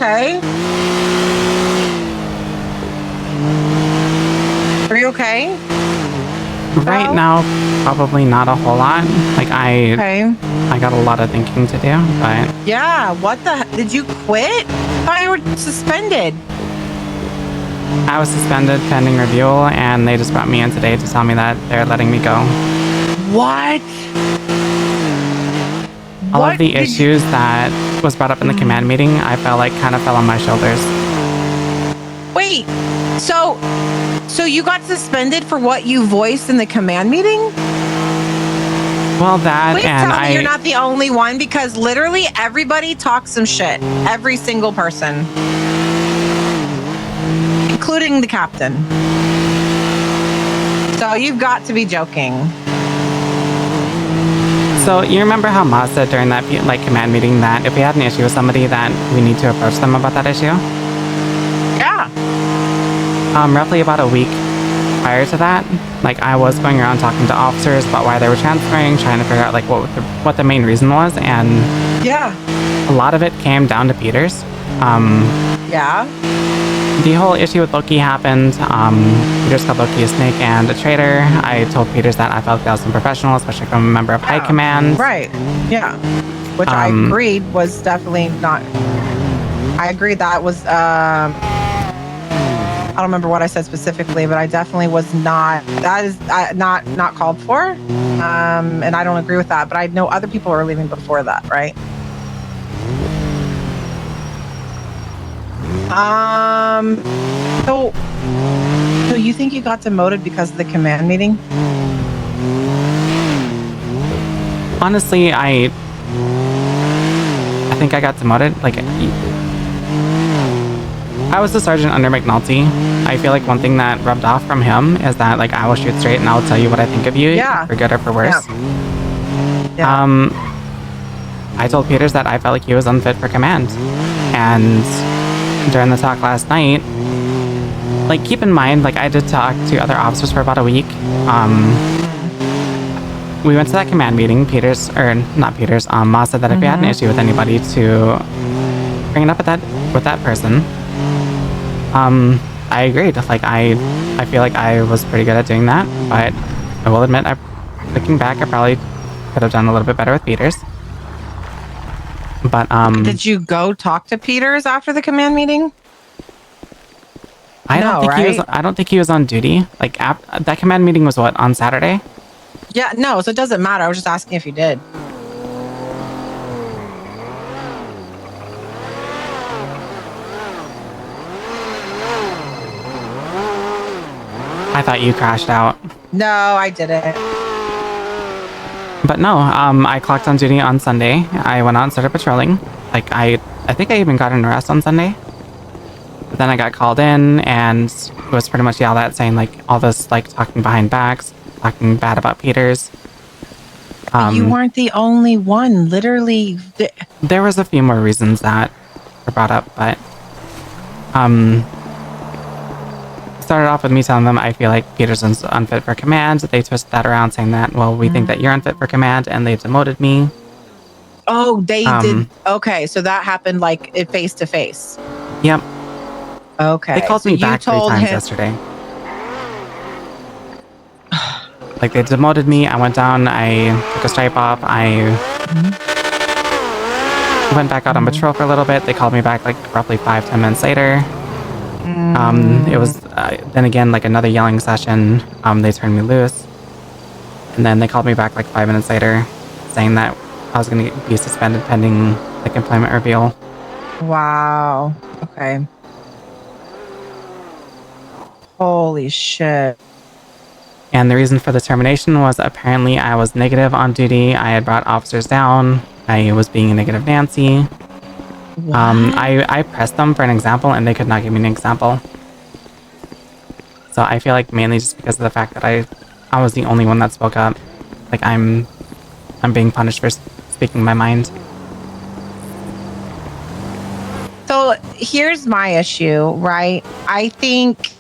okay? Are you okay? Right now, probably not a whole lot. Like I got a lot of thinking to do, but Yeah, what the? Did you quit? I thought you were suspended. I was suspended pending review, and they just brought me in today to tell me that they're letting me go. What? All of the issues that was brought up in the command meeting, I felt like kind of fell on my shoulders. Wait, so you got suspended for what you voiced in the command meeting? Well, that Please and tell me you're not the only one, because literally everybody talks some shit. Every single person, including the captain. So you've got to be joking. So you remember how Ma said during that command meeting that if we had an issue with somebody, that we need to approach them about that issue? Yeah. Roughly about a week prior to that, I was going around talking to officers about why they were transferring, trying to figure out what the main reason was, and yeah, a lot of it came down to Peters. Yeah. The whole issue with Loki happened. Peters called Loki a snake and a traitor. I told Peters that I felt that was unprofessional, especially from a member of High Command. Right. Yeah. Which I agreed was definitely not. I agree that was. I don't remember what I said specifically, but I definitely was not. That is not called for. And I don't agree with that. But I know other people were leaving before that, right? So you think you got demoted because of the command meeting? Honestly, I think I got demoted. I was the sergeant under McNulty. I feel like one thing that rubbed off from him is that I will shoot straight and I'll tell you what I think of you, for good or for worse. Yeah. I told Peters that I felt like he was unfit for command, and during the talk last night, keep in mind, I did talk to other officers for about a week. We went to that command meeting. Ma said that if we had an issue with anybody, to bring it up with that person. I agreed. I feel like I was pretty good at doing that, but I will admit, looking back, I probably could have done a little bit better with Peters. But did you go talk to Peters after the command meeting? I don't think he was on duty. That command meeting was on Saturday? Yeah, no, so it doesn't matter. I was just asking if you did. I thought you crashed out. No, I didn't. But no, I clocked on duty on Sunday. I went out and started patrolling. I think I even got an arrest on Sunday. But then I got called in and was pretty much yelled at, saying all this talking behind backs, talking bad about Peters. You weren't the only one. Literally, there was a few more reasons that were brought up, but started off with me telling them I feel like Peters is unfit for command. They twisted that around, saying that, well, we think that you're unfit for command, and they demoted me. Oh, they did. Okay, so that happened face to face. Yep. Okay. They called me back 3 times yesterday. They demoted me. I went down. I took a stripe off. I went back out on patrol for a little bit. They called me back roughly 5-10 minutes later. It was then again another yelling session. They turned me loose, and then they called me back 5 minutes later, saying that I was going to be suspended pending employment review. Wow. Okay. Holy shit. And the reason for the termination was apparently I was negative on duty. I had brought officers down. I was being a negative Nancy. I pressed them for an example, and they could not give me an example. So I feel mainly just because of the fact that I was the only one that spoke up. I'm being punished for speaking my mind. So here's my issue, right? I think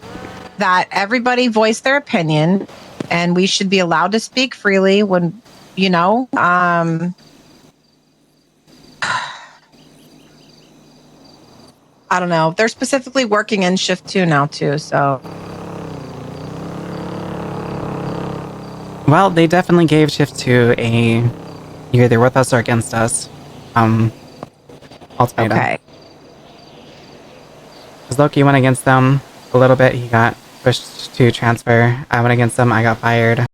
that everybody voiced their opinion, and we should be allowed to speak freely when, I don't know. They're specifically working in shift 2 now too. So Well, they definitely gave shift 2 a you're either with us or against us ultimatum. okay. Because Loki went against them a little bit. He got pushed to transfer. I went against them. I got fired.